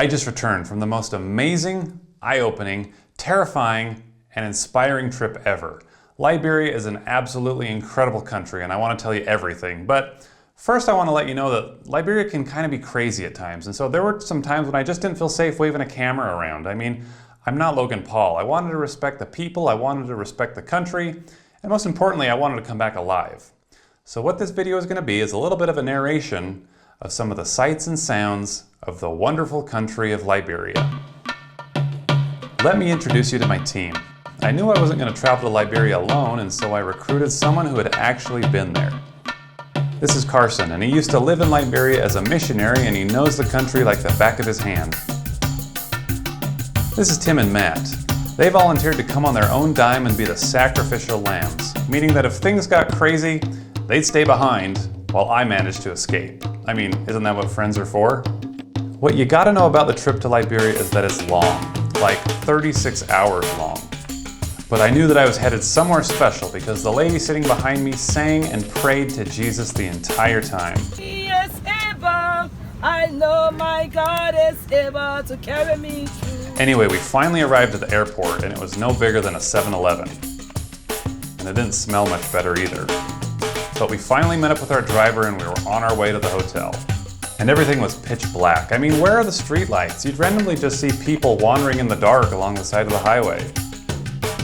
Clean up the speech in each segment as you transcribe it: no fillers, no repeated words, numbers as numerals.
I just returned from the most amazing, eye-opening, terrifying, and inspiring trip ever. Liberia is an absolutely incredible country, and I want to tell you everything. But first, I want to let you know that Liberia can kind of be crazy at times. And so there were some times when I just didn't feel safe waving a camera around. I mean, I'm not Logan Paul. I wanted to respect the people, I wanted to respect the country, and most importantly, I wanted to come back alive. So what this video is going to be is a little bit of a narration of some of the sights and sounds of the wonderful country of Liberia. Let me introduce you to my team. I knew I wasn't going to travel to Liberia alone, and so I recruited someone who had actually been there. This is Carson, and he used to live in Liberia as a missionary, and he knows the country like the back of his hand. This is Tim and Matt. They volunteered to come on their own dime and be the sacrificial lambs, meaning that if things got crazy, they'd stay behind while I managed to escape. I mean, isn't that what friends are for? What you gotta know about the trip to Liberia is that it's long, like 36 hours long. But I knew that I was headed somewhere special because the lady sitting behind me sang and prayed to Jesus the entire time. He is able, I know my God is able to carry me through. Anyway, we finally arrived at the airport and it was no bigger than a 7-Eleven. And it didn't smell much better either. But we finally met up with our driver and we were on our way to the hotel. And everything was pitch black. I mean, where are the street lights? You'd randomly just see people wandering in the dark along the side of the highway.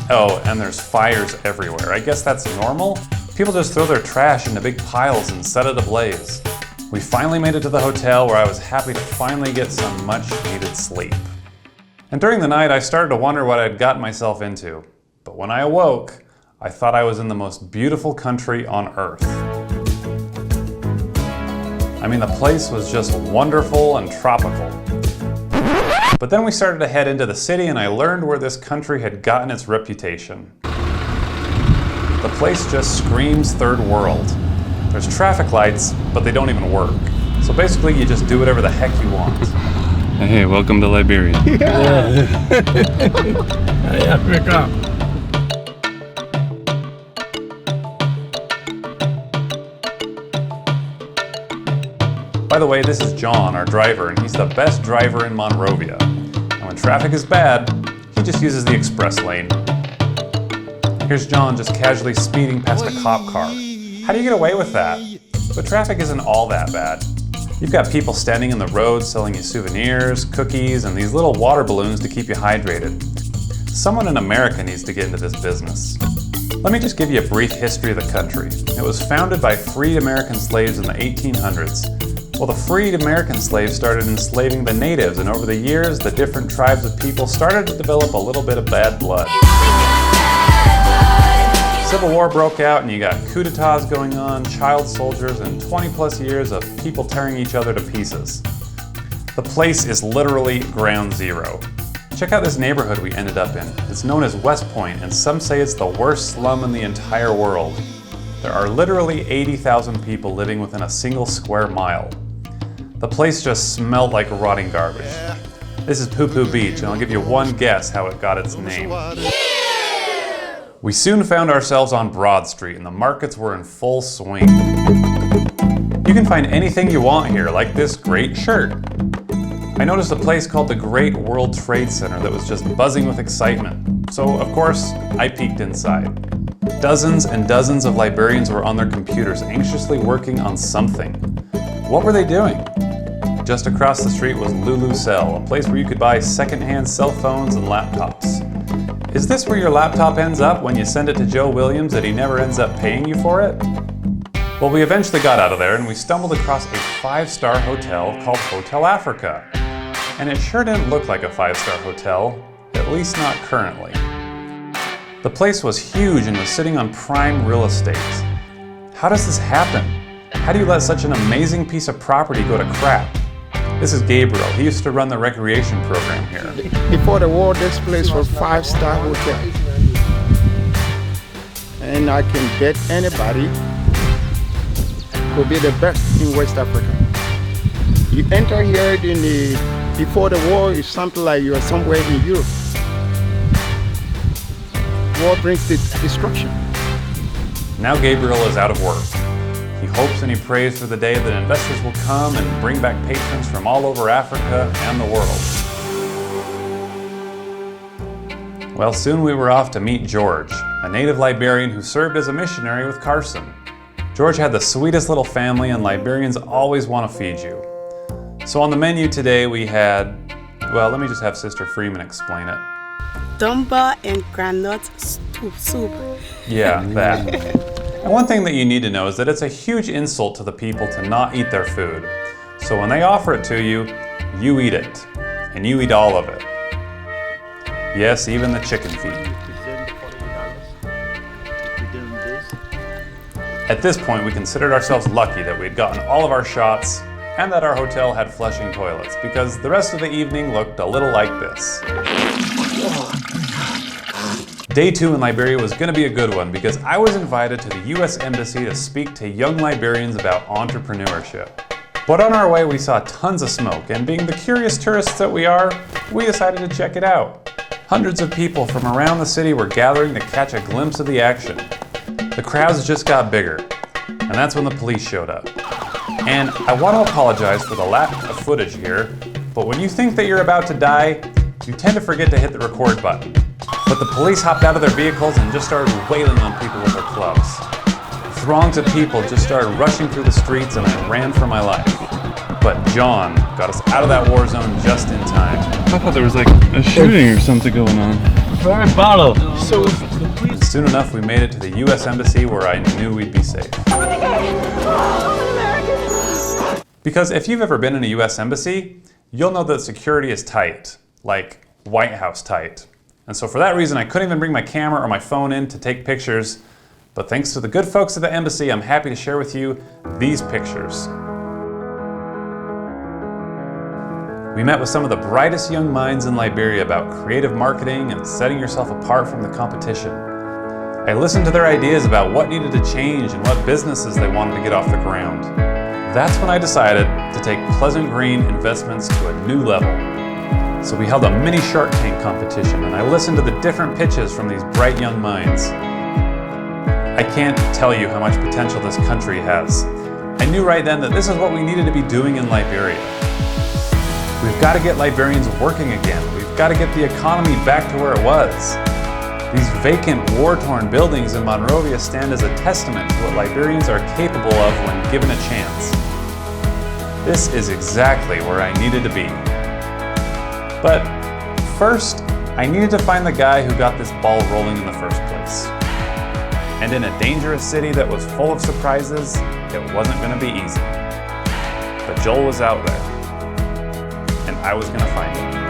Oh, and there's fires everywhere. I guess that's normal? People just throw their trash into big piles and set it ablaze. We finally made it to the hotel where I was happy to finally get some much needed sleep. And during the night, I started to wonder what I'd gotten myself into. But when I awoke, I thought I was in the most beautiful country on earth. I mean, the place was just wonderful and tropical. But then we started to head into the city and I learned where this country had gotten its reputation. The place just screams third world. There's traffic lights, but they don't even work. So basically you just do whatever the heck you want. Hey, welcome to Liberia. Yeah. Hey, Africa. By the way, this is John, our driver, and he's the best driver in Monrovia. And when traffic is bad, he just uses the express lane. Here's John just casually speeding past a cop car. How do you get away with that? But traffic isn't all that bad. You've got people standing in the road selling you souvenirs, cookies, and these little water balloons to keep you hydrated. Someone in America needs to get into this business. Let me just give you a brief history of the country. It was founded by freed American slaves in the 1800s. Well, the freed American slaves started enslaving the natives, and over the years, the different tribes of people started to develop a little bit of bad blood. Civil War broke out, and you got coups d'etats going on, child soldiers, and 20+ years of people tearing each other to pieces. The place is literally ground zero. Check out this neighborhood we ended up in. It's known as West Point, and some say it's the worst slum in the entire world. There are literally 80,000 people living within a single square mile. The place just smelled like rotting garbage. This is Poo Poo Beach, and I'll give you one guess how it got its name. We soon found ourselves on Broad Street, and the markets were in full swing. You can find anything you want here, like this great shirt. I noticed a place called the Great World Trade Center that was just buzzing with excitement. So, of course, I peeked inside. Dozens and dozens of Liberians were on their computers, anxiously working on something. What were they doing? Just across the street was Lulu Cell, a place where you could buy secondhand cell phones and laptops. Is this where your laptop ends up when you send it to Joe Williams and he never ends up paying you for it? Well, we eventually got out of there and we stumbled across a 5-star hotel called Hotel Africa. And it sure didn't look like a 5-star hotel, at least not currently. The place was huge and was sitting on prime real estate. How does this happen? How do you let such an amazing piece of property go to crap? This is Gabriel. He used to run the recreation program here. Before the war, this place was 5-star hotel. And I can bet anybody could be the best in West Africa. You enter here before the war, it's something like you are somewhere in Europe. War brings destruction. Now Gabriel is out of work. He hopes and he prays for the day that investors will come and bring back patrons from all over Africa and the world. Well, soon we were off to meet George, a native Liberian who served as a missionary with Carson. George had the sweetest little family, and Liberians always want to feed you. So on the menu today we had, well, let me just have Sister Freeman explain it. Dumba and granite soup. Yeah, that. And one thing that you need to know is that it's a huge insult to the people to not eat their food. So when they offer it to you, you eat it. And you eat all of it. Yes, even the chicken feet. At this point, we considered ourselves lucky that we had gotten all of our shots and that our hotel had flushing toilets, because the rest of the evening looked a little like this. Day 2 in Liberia was going to be a good one because I was invited to the US Embassy to speak to young Liberians about entrepreneurship. But on our way we saw tons of smoke, and being the curious tourists that we are, we decided to check it out. Hundreds of people from around the city were gathering to catch a glimpse of the action. The crowds just got bigger, and that's when the police showed up. And I want to apologize for the lack of footage here, but when you think that you're about to die, you tend to forget to hit the record button. But the police hopped out of their vehicles and just started wailing on people with their clubs. Throngs of people just started rushing through the streets, and I ran for my life. But John got us out of that war zone just in time. I thought there was like a shooting or something going on. Very bottle. So Soon enough, we made it to the US Embassy, where I knew we'd be safe. Because if you've ever been in a US Embassy, you'll know that security is tight, like White House tight. And so for that reason, I couldn't even bring my camera or my phone in to take pictures. But thanks to the good folks at the embassy, I'm happy to share with you these pictures. We met with some of the brightest young minds in Liberia about creative marketing and setting yourself apart from the competition. I listened to their ideas about what needed to change and what businesses they wanted to get off the ground. That's when I decided to take Pleasant Green investments to a new level. So we held a mini Shark Tank competition, and I listened to the different pitches from these bright young minds. I can't tell you how much potential this country has. I knew right then that this is what we needed to be doing in Liberia. We've got to get Liberians working again. We've got to get the economy back to where it was. These vacant, war-torn buildings in Monrovia stand as a testament to what Liberians are capable of when given a chance. This is exactly where I needed to be. But first, I needed to find the guy who got this ball rolling in the first place. And in a dangerous city that was full of surprises, it wasn't going to be easy. But Joel was out there, and I was going to find him.